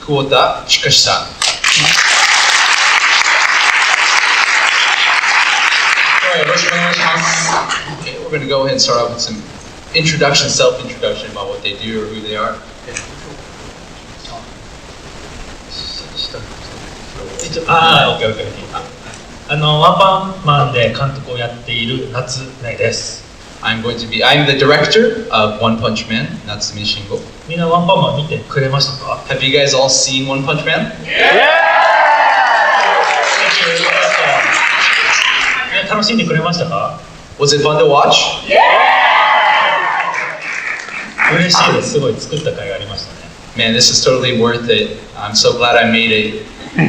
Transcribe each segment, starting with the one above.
Kuota Chikashi-san. Okay, we're going to go ahead and start off with some self-introduction about what they do or who they are. ワンパンマンで監督をやっている夏目です。I'm the director of One Punch Man, Natsumi Shingo. みんなワンパンマン見てくれましたか？ Have you guys all seen One Punch Man? Yeah! 楽しんでくれましたか？ Was it fun to watch? Yeah! 嬉しいです。すごい作った甲斐がありましたね。Man, this is totally worth it. I'm so glad I made it. 今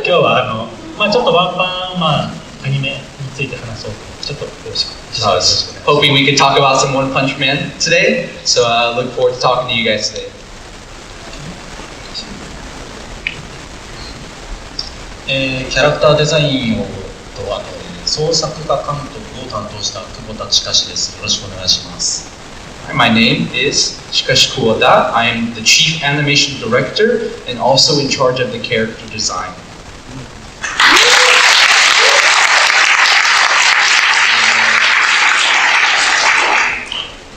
日はちょっとワンパンマンアニメについて話そうとちょっとよろしくお願いします。Hoping we could talk about some One Punch Man today. So look forward to talking to you guys today. キャラクターデザインを創作画監督を担当した久保田親です。よろしくお願いします。My name is Chikashi Kuota. I am the Chief Animation Director and also in charge of the character design.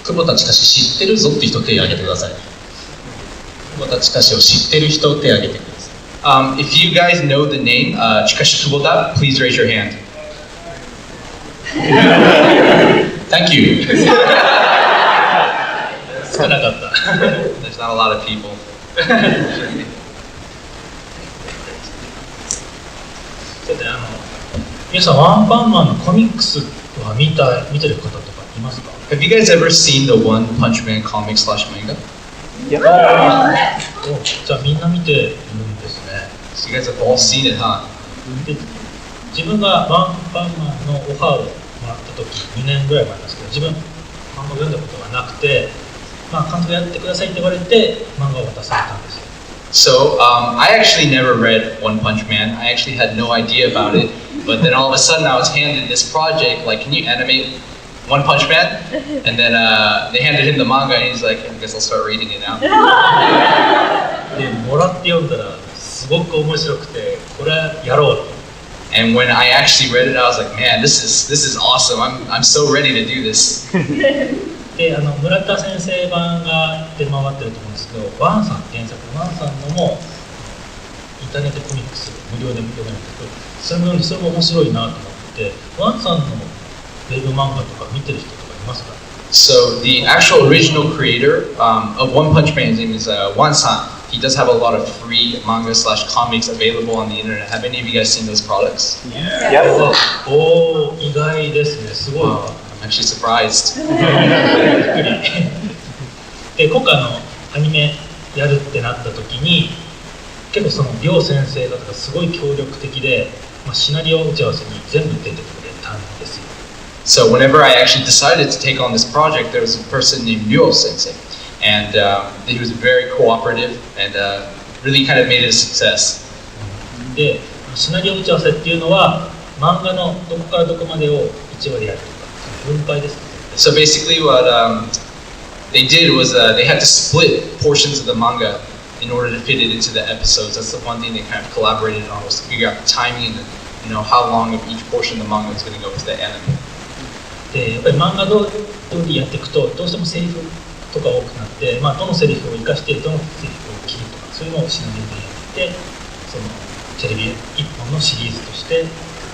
久保田親知ってるぞって人手を挙げてください。久保田親を知ってる人手を挙げてください。If you guys know the name Chikashi Kubota, please raise your hand. Thank you. 少なかった。There's not a lot of people. さて皆さんワンパンマンのコミックスは見てる方とかいますか？ Have you guys ever seen the One Punch Man comic/manga? Yeah. じゃあみんな見ているんですね。So you guys have all seen it, huh? で自分がワンパンマンのオファーをもらった時2年ぐらい前なんですけど、自分漫画を読んだことがなくて、監督やってくださいって言われて漫画を渡されたんですよ。So I actually never read One Punch Man. I actually had no idea about it. But then all of a sudden I was handed this project, like, can you animate One Punch Man? And then they handed him the manga and he's like, I guess I'll start reading it now. でもらって読んだらすごく面白くて、これやろうと。And when I actually read it, I was like, man, this is awesome. I'm so ready to do this. で村田先生版が出回ってると思うんですけど、ワンさん原作のワンさんのもインターネットコミックス無料で読めるんですけど、それも面白いなと思って、ワンさんのウェブ漫画とか見てる人とかいますか？ So the actual original creator of One Punch Man, his name is Wan-san. He does have a lot of free manga/comics available on the internet. Have any of you guys seen those products? Yeah. おー、意外ですね。すごい。I'm actually surprised. で今回アニメやるってなった時に結構その両先生方がすごい協力的で、シナリオ打ち合わせに全部出てくれたんですよ。So whenever I actually decided to take on this project, there was a person named Ryo Sensei, and he was very cooperative and really kind of made it a success. でシナリオ打ち合わせっていうのは漫画のどこからどこまでを1割やるとか分配です。So basically what they did was they had to split portions of the manga in order to fit it into the episodes. That's the one thing they kind of collaborated on, was to figure out the timing and how long of each portion of the manga was going to go to the anime. でやっぱり漫画通りやっていくとどうしてもセリフとか多くなって、どのセリフを生かしてどのセリフを切るとかそういうのをシナリオでやってそのテレビ一本のシリーズとして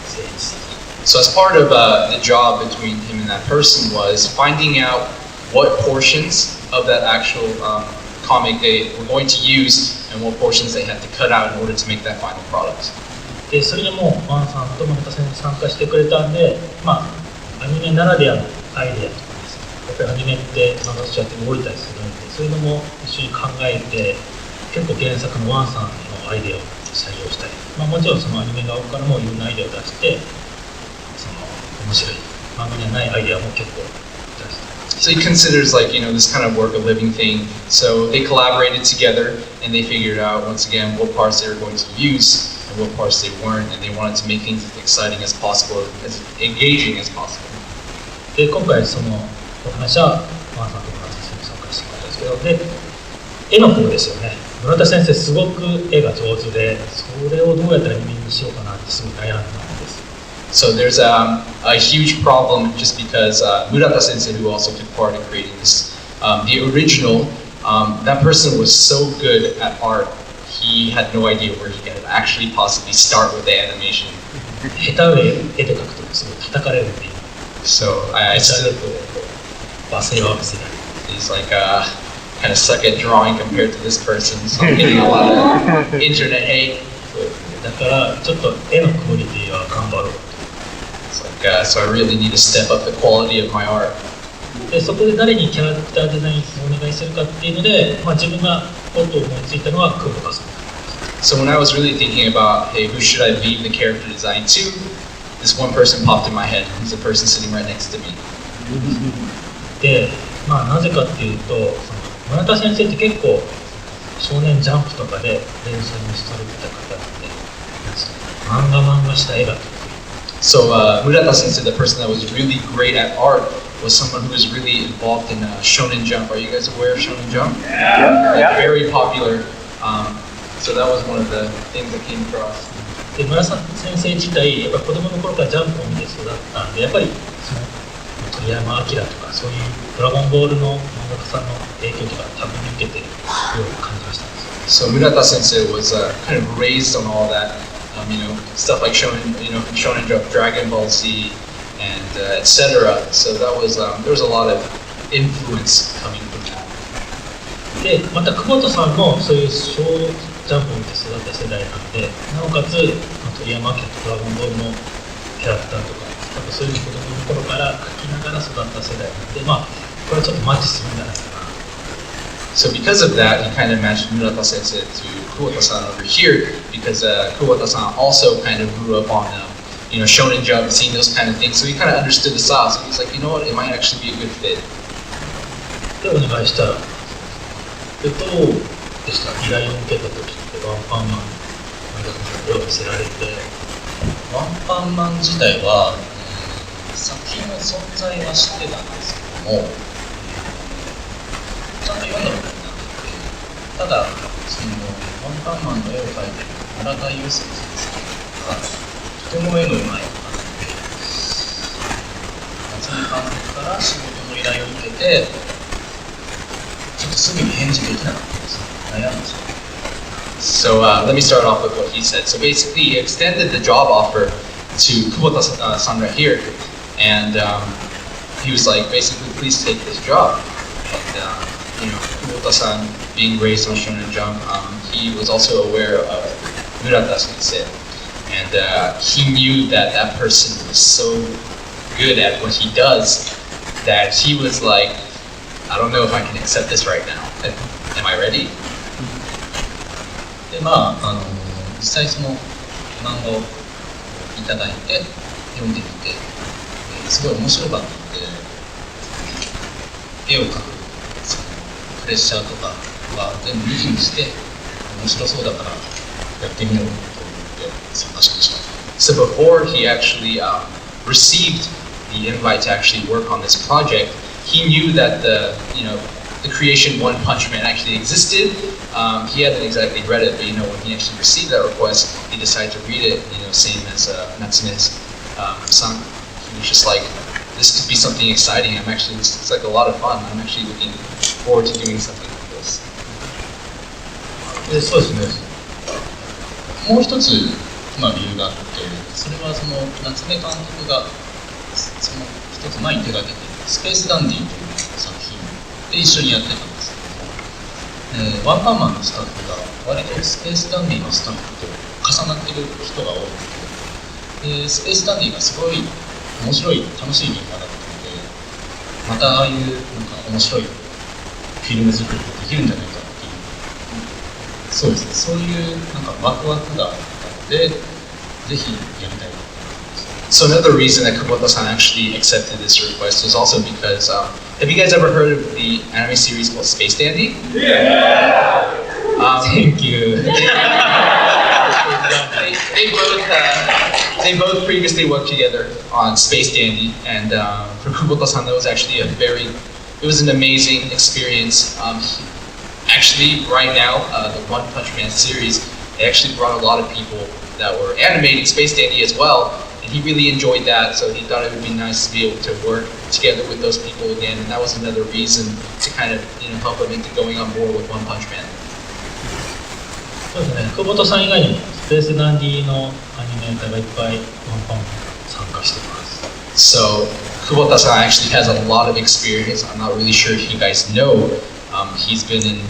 成立する。So as part of the job between him and that person was finding out what portions of that actual comic they were going to use and what portions they had to cut out in order to make that final product. でそれでもワンさんと村田先生参加してくれたんで、アニメならではのアイデアとかですね、やっぱりアニメって漫画と違って動いたりするんで、そういうのも一緒に考えて結構原作のワンさんのアイデアを採用したり、もちろんそのアニメ側からもいろんなアイデアを出してその面白い漫画にはないアイデアも結構出して。So he considers this kind of work a living thing. So they collaborated together and they figured out once again what parts they were going to use and what parts they weren't, and they wanted to make things as exciting as possible, as engaging as possible. で今回そのお話はワンさんと村田先生に参加してもらったんですけど、で絵の方ですよね。村田先生すごく絵が上手で、それをどうやってアニメにしようかなってすごい悩んだんです。So there's a huge problem just because Murata Sensei, who also took part in creating this, the original, that person was so good at art, he had no idea where he could actually possibly start with the animation. 下手絵で描くとすごい叩かれるっていう。So I said said罵声を浴びせられる。he's like kind of suck at drawing compared to this person, so I'm getting a lot of internet hate. だからちょっと絵のクオリティは頑張ろう。It's like, so I really need to step up the quality of my art. でそこで誰にキャラクターデザインをお願いするかっていうので、自分がポッと思いついたのは久保田さん。So when I was really thinking about, hey, who should I leave the character design to, this one person popped in my head. He's the person sitting right next to me. で、なぜかっていうと、その村田先生って結構少年ジャンプとかで連載もされてた方なんで、漫画した絵が得意。So Murata Sensei, the person that was really great at art, was someone who was really involved in Shonen Jump. Are you guys aware of Shonen Jump? Like, very popular. So that was one of the things that came across. で村田先生自体、やっぱ子供の頃からジャンプを見て育ったんで、やっぱりその鳥山明とかそういうドラゴンボールの漫画家さんの影響とか多分受けてるように感じましたんですよ。So Murata Sensei was kind of raised on all that, stuff like Shonen Jump, Dragon Ball Z, and etc. So that was there was a lot of influence coming from that. で、また久保田さんもそういう小ジャンプを見て育った世代なんで、なおかつ鳥山明とドラゴンボールのキャラクターとか、多分そういう子供の頃から描きながら育った世代なんで、これはちょっとマッチするんじゃないかな。So because of that, he kind of matched Murata Sensei to Kubota-san over here, because Kubota-san also kind of grew up on Shonen Jump, seeing those kind of things, so he kind of understood the style. So he's like, you know what, it might actually be a good fit. でお願いしたら、どうでした？依頼を受けた時ってワンパンマン絵を見せられて。ワンパンマン自体は、作品の存在は知ってたんですけども、ちゃんと読んだことになってて、ただそのワンパンマンの絵を描いてる村田祐介先生がとても絵の上手い方なので、夏目監督から仕事の依頼を受けて、ちょっとすぐに返事できなかったんですよ。悩んでしまって。So let me start off with what he said. So basically, he extended the job offer to Kubota-san right here, and he was like, basically, please take this job. And Kubota-san being raised on Shonen Jump, he was also aware of Murata Sensei, and he knew that that person was so good at what he does that he was like, I don't know if I can accept this right now. Am I ready? で実際その漫画をいただいて読んでみて、すごい面白かったので、絵を描くそのプレッシャーとかは全部抜きにして面白そうだからやってみようと思って参加しました。So before he actually received the invite to actually work on this project, he knew that the creation One Punch Man actually existed. He hadn't exactly read it, but when he actually received that request, he decided to read it. Same as Natsume's son. He was just like, this could be something exciting. It's like a lot of fun. I'm actually looking forward to doing something like this. で、そうですね。もう一つ、理由があって、それはその夏目監督がその一つ前に手がけているスペースダンディという作品で一緒にやってたんですけども、ワンパンマンのスタッフが割とスペースダンディのスタッフと重なっている人が多くて、スペースダンディがすごい面白い楽しい現場だったので、またああいう面白いフィルム作りができるんじゃないかっていう、そうですね、そういうワクワクがあったので、ぜひやりたいなと思います。So another reason that Kubota-san actually accepted this request was also because, have you guys ever heard of the anime series called Space Dandy? Yeah! Thank you. They both previously worked together on Space Dandy, and for Kubota-san, that was actually it was an amazing experience. Actually, right now, the One Punch Man series, it actually brought a lot of people that were animating Space Dandy as well, and he really enjoyed that, so he thought it would be nice to be able to work together with those people again, and that was another reason to kind of, help him into going on board with One Punch Man. そうですね、久保田さん以外にもスペースダンディのアニメーターがいっぱいワンパン参加しています。So Kubota-san actually has a lot of experience. I'm not really sure if you guys know. He's been in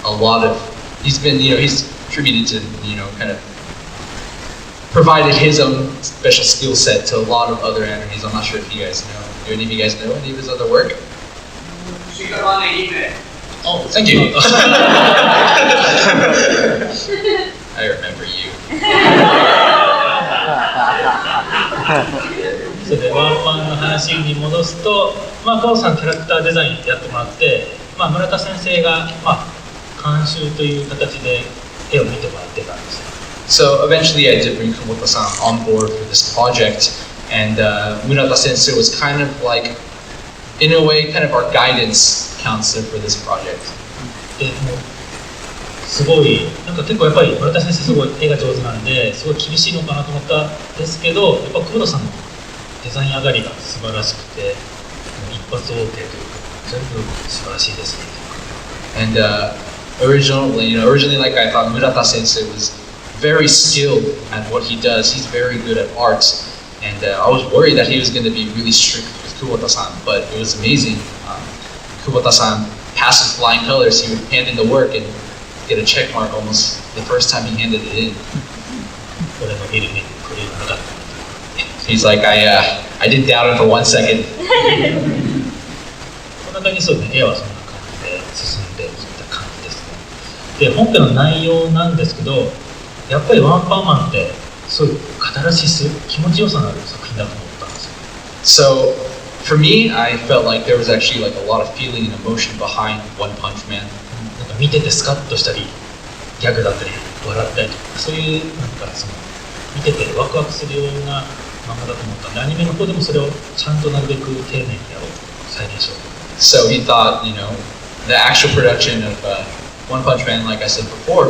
a lot of. He's been, he's contributed to, kind of provided his own special skill set to a lot of other animes. I'm not sure if you guys know. Do any of you guys know any of his other work? Oh, thank you. I remember you. それでワンパンの話に戻すと、カオさんキャラクターデザインやってもらって、村田先生が、監修という形で絵を見てもらってたんですよ。So eventually I did bring Kubota-san on board for this project, and Murata Sensei was kind of like, in a way, kind of our guidance counselor for this project. すごい、結構やっぱり村田先生すごい絵が上手なんで、すごい厳しいのかなと思ったんですけど、やっぱ久保田さんのデザイン上がりが素晴らしくて、一発 OK というか、全部素晴らしいですね。And originally, like I thought, Murata Sensei was very skilled at what he does. He's very good at art, and I was worried that he was going to be really strict with Kubota-san, but it was amazing. Kubota-san passed with flying colors. He would hand in the work and get a check mark almost the first time he handed it in. He's like, I didn't doubt him for 1 second. こんな感じそうですね。絵はそんな感じで進んでいった感じですね。で、本編の内容なんですけど、やっぱりワンパンマンってそういうカタルシス、気持ちよさのある作品だと思ったんですよ。So for me, I felt like there was actually like a lot of feeling and emotion behind One Punch Man. なんか見ててスカッとしたり、ギャグだったり、笑ったりとか、そういう見ててワクワクするような漫画だと思ったんで、アニメの方でもそれをちゃんとなるべく丁寧にやろう再現しようと思って。So he thought, the actual production of One Punch Man, like I said before,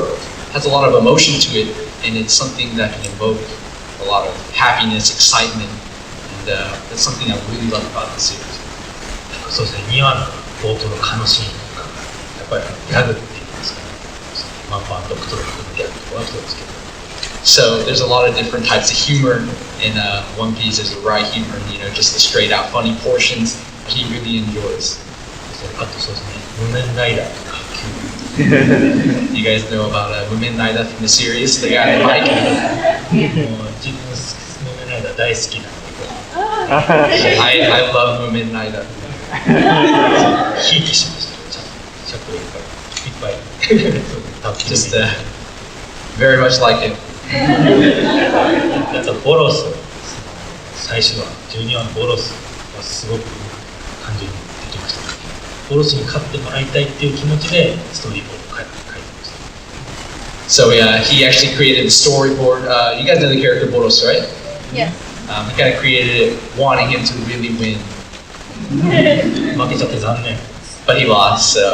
has a lot of emotion to it, and it's something that can evoke a lot of happiness, excitement, and that's something I really love about the series. そうですね、2話の冒頭のカノシーンとか、やっぱりギャグって言いますかね、ワンパンドクトロのギャグとかはそうですけど。So there's a lot of different types of humor in One Piece. There's a wry humor, just the straight out funny portions that he really enjoys. あとそうですね、無面ライダーとか。You guys know about Mumen Naida from the series, the guy on the mic? もう自分無面ライダー大好きなので。I love Mumen Naida. ひいきしました。ちょっといっぱい。Just very much like him. あとボロス、最初は12話のボロスはすごく感情に出てました。ボロスに勝ってもらいたいっていう気持ちでストーリーボードを書いてました。So he actually created the storyboard. You guys know the character Boros, right? Yes. He kind of created it wanting him to really win. 負けちゃって残念。But he lost, so.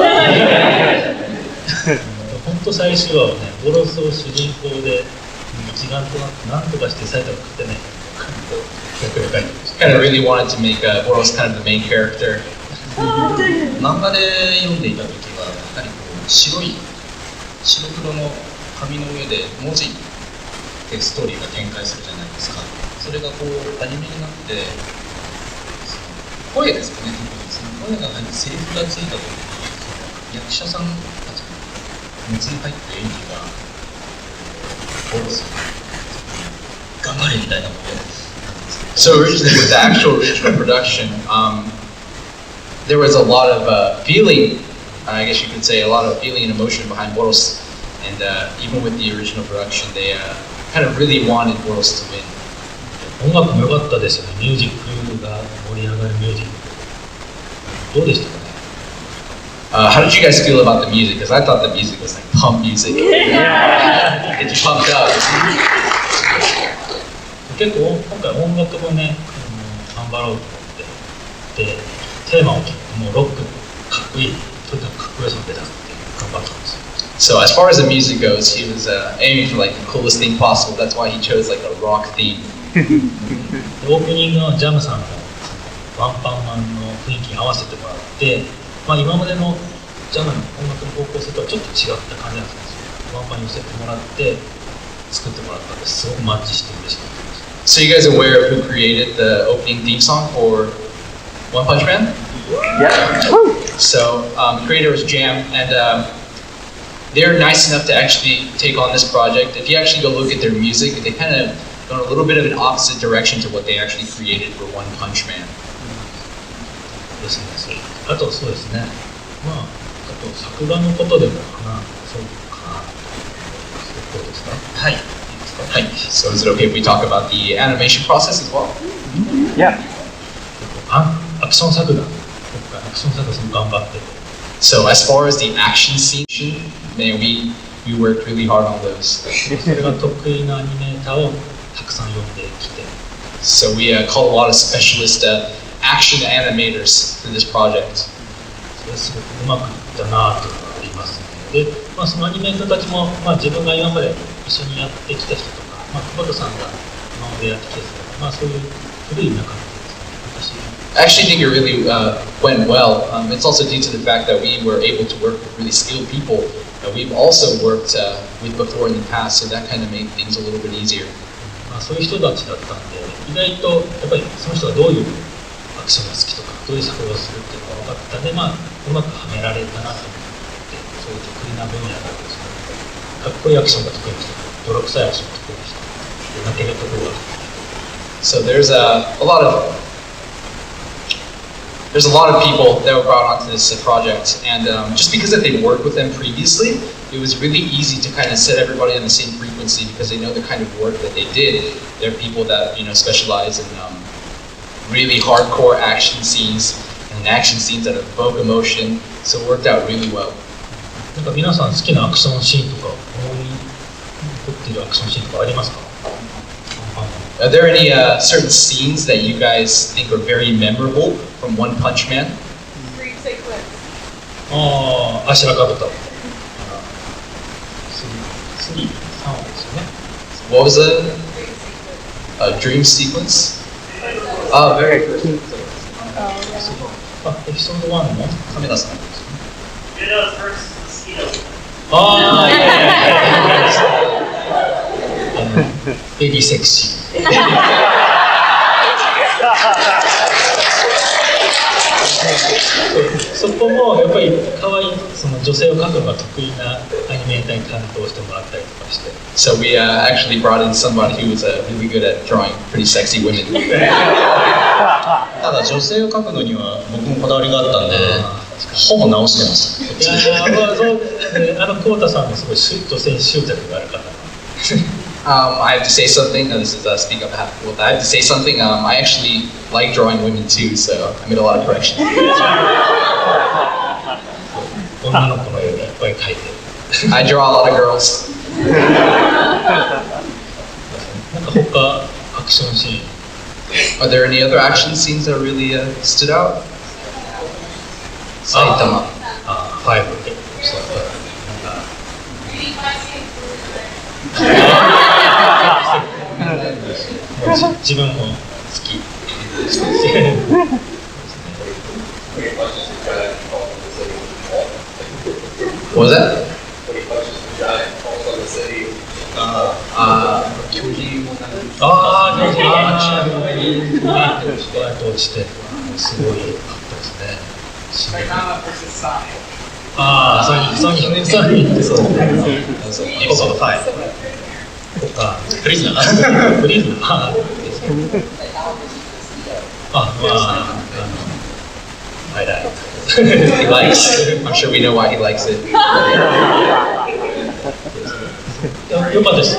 本当最初はね、ボロスを主人公で一丸となって何とかして最後は勝てないか逆に書いてました。Kind of really wanted to make Boros kind of the main character. 漫画で読んでいた時はやはり白黒の紙の上で文字でストーリーが展開するじゃないですか。それがアニメになって声ですかね、その声が入ってセリフがついた時に役者さんたちが熱に入って演技がボロス頑張れみたいなことで。So originally with the actual original production, there was a lot of feeling, I guess you could say, a lot of feeling and emotion behind Boros. And even with the original production, they kind of really wanted Boros to win. 音楽も良かったですよね。ミュージックが盛り上がるミュージック。どうでしたかね。How did you guys feel about the music? Because I thought the music was like pump music. It pumped up. 結構今回音楽もね、頑張ろうと思ってでテーマを聞くともうロックかっこいい、とにかくかっこよさが出たっていう感張ったんですよ。So as far as the music goes, he was aiming for like the coolest thing possible. That's why he chose like a rock theme. でオープニングのジャムさんもワンパンマンの雰囲気に合わせてもらって、今までのジャムの音楽の方向性とはちょっと違った感じなんですよ。ワンパンに寄せてもらって作ってもらったんですごくマッチして嬉しかったです。 So you guys aware of who created the opening theme song for One Punch Man? Yeah. So the creator was Jam, and they're nice enough to actually take on this project. If you actually go look at their music, they kind of go in a little bit of an opposite direction to what they actually created for One Punch Man. ですね。あとそうですね。あと作画のことでもそうかな。そうですか。はい。いいですか。Hi. So is it okay if we talk about the animation process as well? Yeah. アクション作画。今回アクション作画すごく頑張ってて。So as far as the action scene, man, we worked really hard on those. それが得意なアニメーターをたくさん呼んできて。So we called a lot of specialist action animators for this project. それすごくうまくいったなというのがありますね。で、そのアニメーターたちも、自分が今まで一緒にやってきた人とか、久保田さんが今までやってきた人とか、そういう古い仲間ですね。I actually think it really went well. It's also due to the fact that we were able to work with really skilled people that we've also worked with before in the past, so that kind of made things a little bit easier. そういう人たちだったんで、意外とやっぱりその人がどういうアクションが好きとか、どういう作画をするっていうのが分かったんで、うまくはめられたなと思って、そういう得意な分野があるんですけど、かっこいいアクションが得意な人、泥臭いアクションが得意な人、泣けるところが。So there's a lot of people that were brought onto this project, and just because that they worked with them previously, it was really easy to kind of set everybody on the same frequency because they know the kind of work that they did. They're people that specialize in really hardcore action scenes and action scenes that evoke emotion, so it worked out really well. なんか皆さん好きなアクションシーンとか、思い残っているアクションシーンとかありますか？ Are there any certain scenes that you guys think are very memorable from One Punch Man? あしらかぶと。3ですよね。What was a dream sequence? Oh, very good. エピソード1のカメラさんですね。ベリーセクシー。そこもやっぱり可愛いその女性を描くのが得意なアニメーターに担当してもらったりとかして。So we actually brought in somebody who was really good at drawing pretty sexy women. ただ女性を描くのには僕もこだわりがあったんで、ほぼ直してました。久保田さんもすごい女性に執着がある方。I have to say something. This is speak up half. Well, I have to say something. I actually like drawing women too, so I made a lot of corrections. 女の子の絵をいっぱい描いてる。I draw a lot of girls. なんか他アクションシーン。Are there any other action scenes that really stood out? Saitama. 5で。そうなんか。自分も好き。What was that? 落ちて、すごい良かったですね。ソニーってそうですね。エピソード5とか、プリズナー。I like. He likes. I'm sure we know why he likes it. よかったです。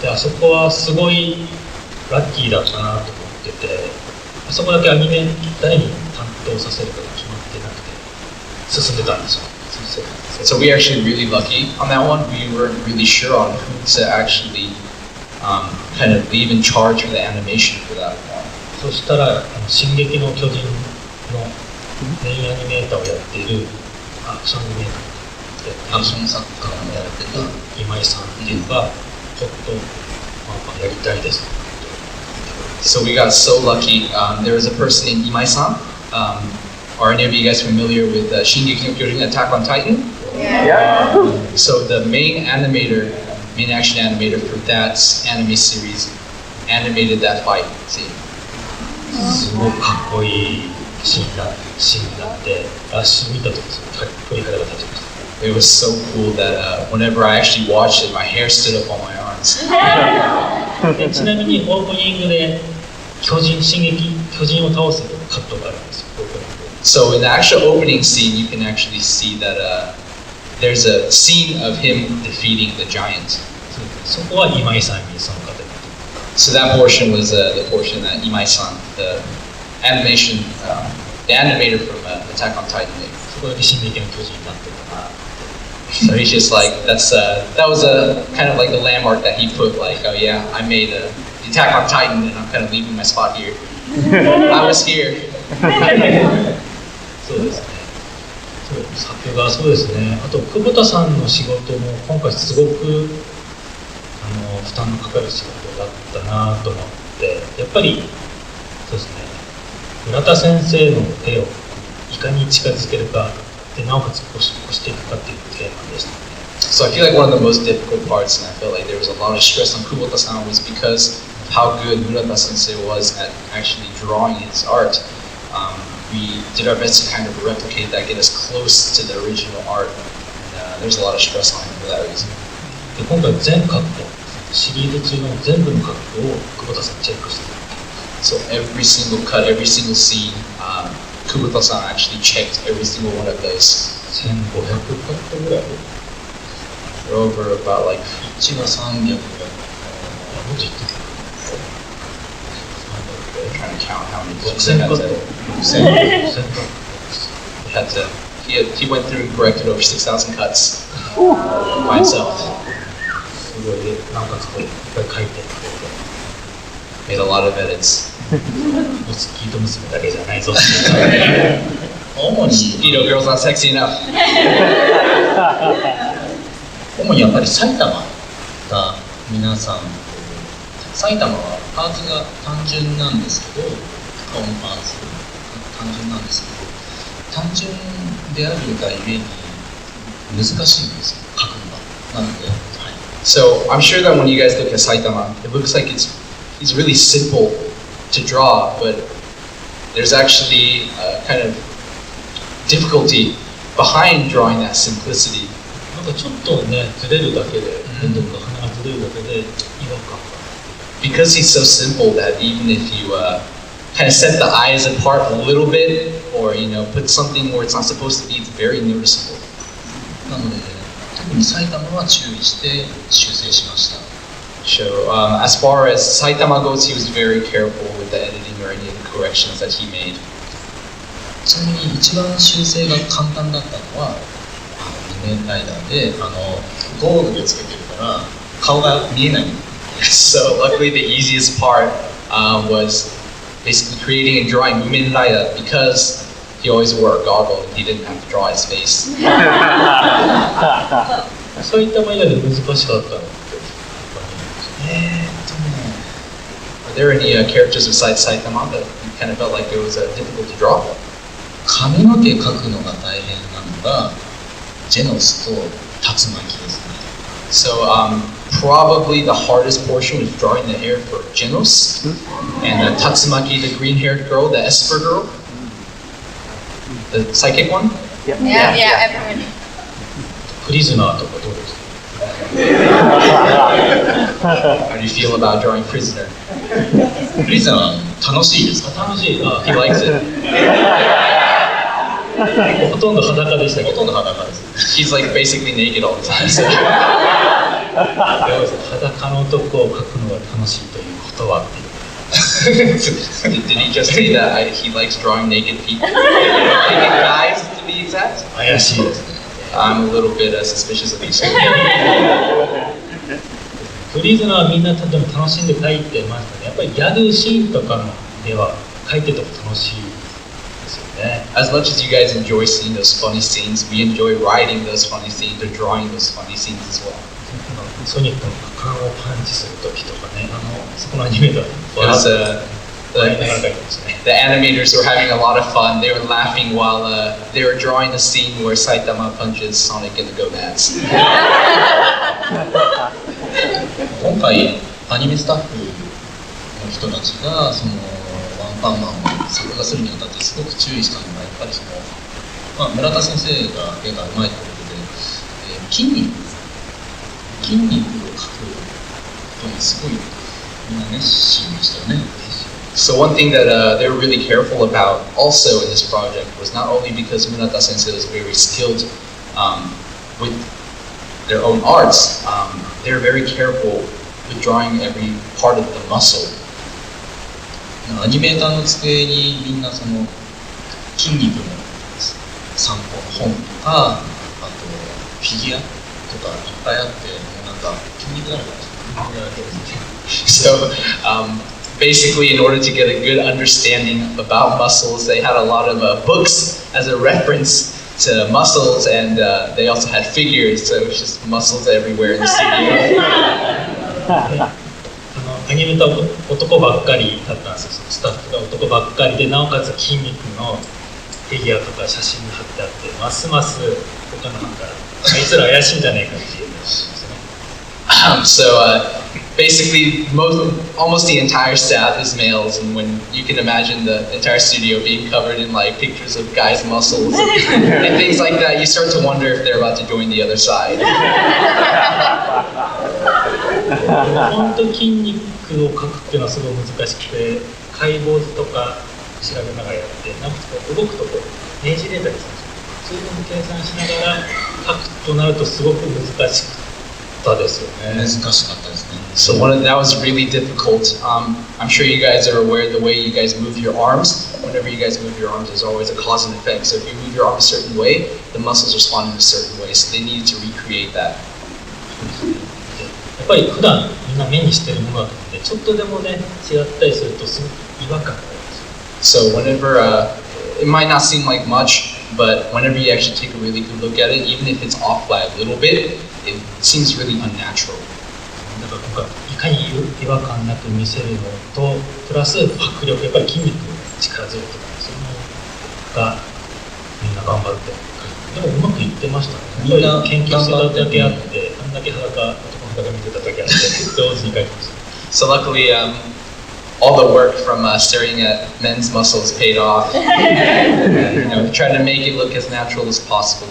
で、あそこはすごいラッキーだったなと思ってて、あそこだけアニメ誰に担当させるかが決まってなくて進んでたんですよ。So we actually really lucky on that one. We weren't really sure on who to actually kind of leave in charge of the animation for that one. そしたら進撃の巨人のメインアニメーターをやっているアクションアニメーターアクション作家をやってた今井さんっていうのがちょっと、やりたいです。So we got so lucky. There was a person named Imai-san. Are any of you guys familiar with Shingeki no Kyojin Attack on Titan? Yeah. So the main animator, main action animator for that anime series, animated that fight scene. すごくかっこいいシーンがあって、ラッシュ見た時すごくかっこいい方が立ちました。It was so cool that whenever I actually watched it, my hair stood up on my arms. でちなみにオープニングで巨人を倒すカットがあるんですよ。So in the actual opening scene, you can actually see that there's a scene of him defeating the giant. そこは今井さんにその方が。So that portion was the portion that Imai-san, the animator from Attack on Titan, made. そこだけ進撃の巨人になってるかな。So he's just like, that was a kind of like the landmark that he put, like, oh yeah, I made the Attack on Titan and I'm kind of leaving my spot here. I was here. そうですね。作画そうですね。あと久保田さんの仕事も今回すごく負担のかかる仕事だったなと思って、やっぱりそうですね。村田先生の絵をいかに近づけるかで、なおかつ越していくかっていうテーマでしたね。So I feel like one of the most difficult parts, and I felt like there was a lot of stress on Kubota-san, was because of how good Murata-sensei was at actually drawing his art. We did our best to kind of replicate that, get as close to the original art, and there's a lot of stress on him for that reason. で今回全カット、シリーズ中の全部のカットを久保田さんチェックしてた。So every single cut, every single scene, Kubota-san actually checked every single one of those. 1500カットぐらい。We're over about like 1が300ぐらい。もっと言ってた。trying to count how many 6000カット。he went through and corrected over 6,000 cuts by himself. すごいね、なおかつこういっぱい書いて Made a lot of edits. モスキート娘だけじゃないぞ。主に Mosquito girl's not sexy enough. 主にやっぱり埼玉が皆さん、埼玉はパーツが単純なんですけど、顔のパーツ単純なんですけど、単純であるがゆえに難しいんですよ、書くのが。なので、はい。So I'm sure that when you guys look at Saitama, it looks like it's really simple to draw, but there's actually a kind of difficulty behind drawing that simplicity. なんかちょっとね、ずれるだけで、目とか鼻がずれるだけで違和感が。Because he's so simple that even if you kind of set the eyes apart a little bit, or put something where it's not supposed to be, it's very noticeable. なので、特に埼玉は注意して修正しました。So as far as Saitama goes, he was very careful with the editing or any of the corrections that he made. ちなみに一番修正が簡単だったのは、2面ライダーでゴーグルつけてるから顔が見えない。So luckily the easiest part was basically creating and drawing Mumen Raida because he always wore a goggle and he didn't have to draw his face. 埼玉以外で難しかったのって。Are there any characters besides Saitama that you kind of felt like it was difficult to draw? 髪の毛描くのが大変なのがジェノスと竜巻ですね。So probably the hardest portion was drawing the hair for Genos and Tatsumaki, the green-haired girl, the Esper girl, the psychic one. Yep. Yeah, everyone. プリズナーとかどうですか？ How do you feel about drawing Prisoner? プリズナー楽しいですか？楽しい。He likes it. ほとんど裸でしたけど。ほとんど裸です。He's like basically naked all the time. So. 裸の男を描くのが楽しいということはっていう。Did he just say that he likes drawing naked people? Naked guys, to be exact? 怪しいですね。I'm a little bit suspicious of these. プリズナーはみんなでも楽しんで描いてましたね。やっぱりギャグシーンとかの絵は描いてても楽しいですよね。As much as you guys enjoy seeing those funny scenes, we enjoy writing those funny scenes or drawing those funny scenes as well. ソニックの股間をパンチするときとかね、そこのアニメーター It was, 笑いながら描いてましたね。the animators were having a lot of fun. They were laughing while they were drawing the scene where Saitama punches Sonic in the gonads. 今回アニメスタッフの人たちがそのワンパンマンを作画するにあたってすごく注意したのがやっぱりその、村田先生が絵がうまいということで、筋肉を描くことにすごいみんな熱心でしたよね。So one thing that they were really careful about also in this project was not only because Munata sensei was very skilled with their own arts, they were very careful with drawing every part of the muscle. アニメーターの机にみんなその筋肉の散歩の本とか、あとフィギュアとかいっぱいあって、もうなんか筋肉だらけですね。So basically, in order to get a good understanding about muscles, they had a lot of books as a reference to muscles, and they also had figures, so it was just muscles everywhere in the studio. アニメーター男ばっかりだったんですよ。スタッフが男ばっかりで、なおかつ筋肉のフィギュアとか写真に貼ってあって、ますます他の班からあいつら怪しいんじゃねえかっていうですね。So basically, almost the entire staff is males, and when you can imagine the entire studio being covered in like pictures of guys' muscles and things like that, you start to wonder if they're about to join the other side. 本当筋肉を描くっていうのはすごい難しくて、解剖図とか調べながらやって、なんかこう動くとこうねじれたりするんですよ。そういうのを計算しながら描くとなるとすごく難しかったですよね。難しかったですね。So that was really difficult. I'm sure you guys are aware the way you guys move your arms. Whenever you guys move your arms, there's always a cause and effect. So if you move your arm a certain way, the muscles respond in a certain way. So they needed to recreate that. やっぱり普段みんな目にしてるものだと思うんで、ちょっとでもね違ったりするとすごく違和感があるんですよ。 So whenever it might not seem like much, but whenever you actually take a really good look at it, even if it's off by a little bit, it seems really unnatural. だから僕はいかに違和感なく見せるのとプラス迫力、やっぱり筋肉力強いとかそういうのがみんな頑張ってでもうまくいってましたね。みんな研究してただけあって、あんだけ裸男の裸見てただけあって上手に描いてました。 So luckily, all the work from staring at men's muscles paid off. And, trying to make it look as natural as possible.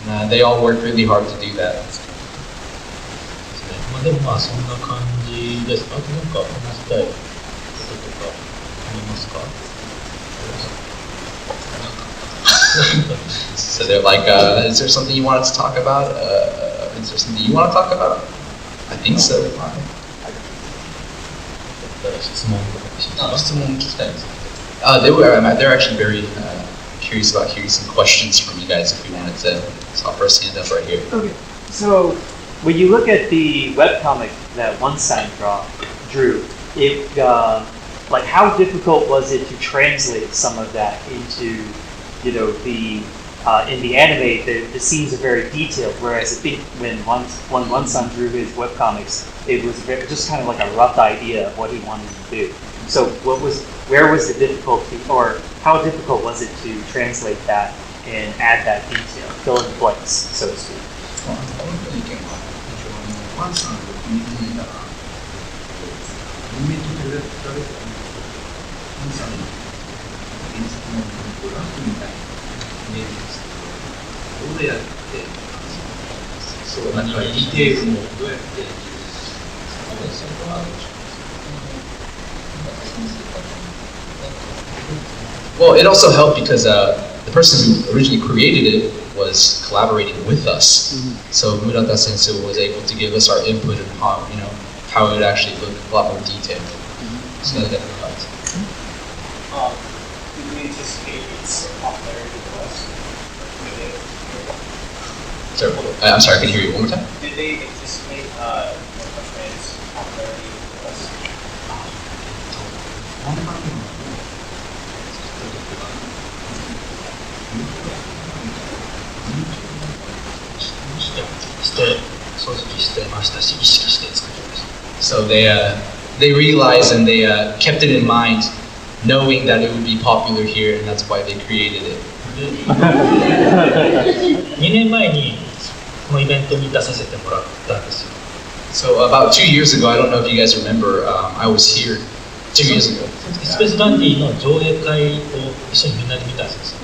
And, they all worked really hard to do that. でもまあそんな感じです。あとなんか話したいこととかありますか？ So they're like, is there something you wanted to talk about? Is there something you want to talk about? I think so. 質問とか質問聞きたいです。They're actually very curious about hearing some questions from you guys if you wanted to. So I'll first hand up right here. Okay. So when you look at the webcomic that One-Sign drew, it like how difficult was it to translate some of that into, the in the anime, the scenes are very detailed, whereas I think when One-Sign drew his webcomics, it was just kind of like a rough idea of what he wanted to do. So where was the difficulty, or how difficult was it to translate that and add that detail, fill in the blanks, so to speak? ワンさんを見てみたら、人間と比べて、ワンさんの原作のラフみたいなイメージですけど、どうやって、そうなんかディテールもどうやって、そこは、Well, it also helped because the person who originally created it was collaborating with us. So Murata Sensei was able to give us our input on how it would actually look a lot more detailed. So that definitely helped. Did we anticipate its popularity to us? Sorry, I'm sorry, I can hear you one more time. Did they anticipate One Punch Man's popularity to us? して掃除機してましたし、意識して作りました。 So they realized and they kept it in mind, knowing that it would be popular here, and that's why they created it. 2年前にこのイベントに出させてもらったんですよ。 So about 2 years ago, I don't know if you guys remember, I was here 2 years ago. スペースダンディの上映会を一緒にみんなで見たんですよ。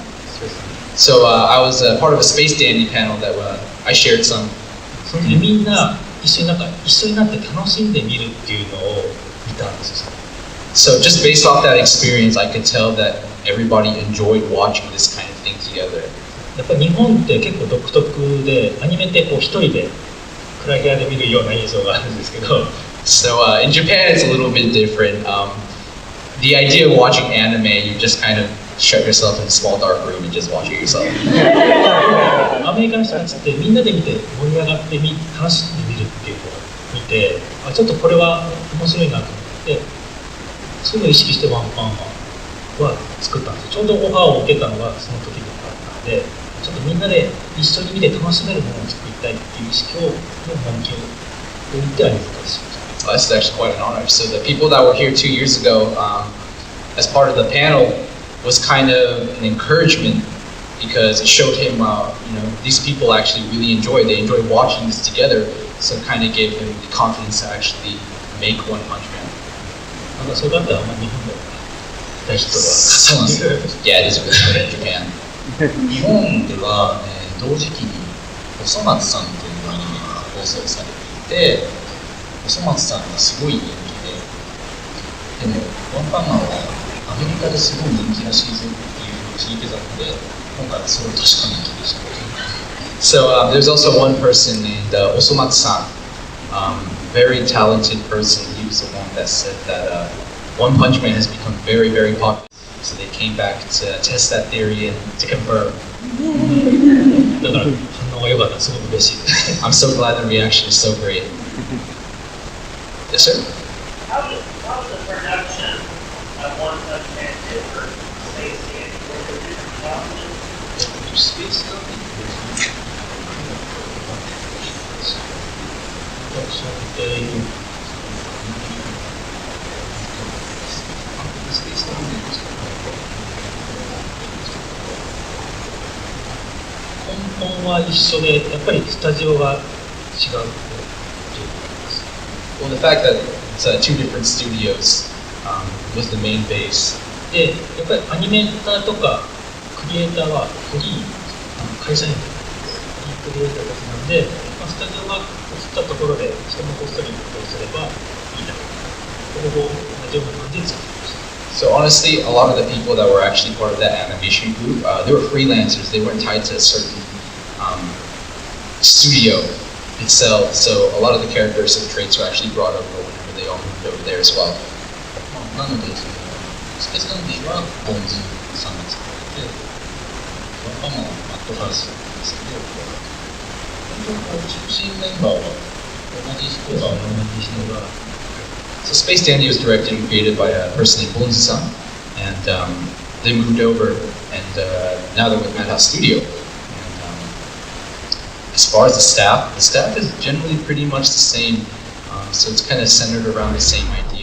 So I was part of a Space Dandy panel that I shared some. その時みんな一緒になって楽しんで見るっていうのを見たんですよ。 So just based off that experience, I could tell that everybody enjoyed watching this kind of thing together. やっぱり日本って結構独特で、アニメってこう一人で暗い部屋で見るような映像があるんですけど、 So in Japan, it's a little bit different. The idea of watching anime, you just kind of shut yourself in a small dark room and just watch it yourself. アメリカの人たちってみんなで見て盛り上がって楽しんで見るっていうのを見て、ちょっとこれは面白いなと思って、そういうのを意識してワンパンは作ったんですよ。ちょうどオファーを受けたのがその時だったので、ちょっとみんなで一緒に見て楽しめるものを作りたいっていう意識を、本気を置いてアニメ化しました。 That's actually quite an honor. So the people that were here 2 years ago, as part of the panel, was kind of an encouragement because it showed him, these people actually really enjoy watching this together. So it kind of gave him the confidence to actually make One Punch Man. なんかそれだったらあんまり日本では大ヒットが。そうなんですよ。Yeah, it is really good in Japan. 日本では、同時期におそ松さんというアニメが放送されていて、おそ松さんがすごい人気で、でもワンパンマンはアメリカですごい人気らしいぞっていうのを聞いてたので、今回はそれを確かめに来ました。 So there's also one person named Osomatsu-san, very talented person. He was the one that said that One Punch Man has become very, very popular. So they came back to test that theory and to confirm. だから反応が良かったらすごく嬉しいです。 I'm so glad the reaction is so great. Yes, sir? How does the production of One Punch Man differ from Space Dandy? Were there different challenges? Space Dandy? 根本は一緒で、やっぱりスタジオが違うということです。 Well, the fact that it's 2 different studios was the main base. で、やっぱりアニメーターとかクリエイターはフリー会社員でフリークリエイターたちなんで、スタジオが映ったところで人もこっそりことをすればいいだろう。ほぼ同じような感じで作りました。 So honestly, a lot of the people that were actually part of that animation group, they were freelancers. They weren't tied to a certain studio itself. So a lot of the characters and traits were actually brought over whenever they all moved over there as well. なので、スペースダンディはボンズさんが作られて、ワンパンマンはマットハウスなんですけど、本当に中心メンバーは同じ人が So Space Dandy was directed and created by a person named Bonzi-san, and they moved over, and now they're with Madhouse Studio. And as far as the staff is generally pretty much the same. So it's kind of centered around the same idea.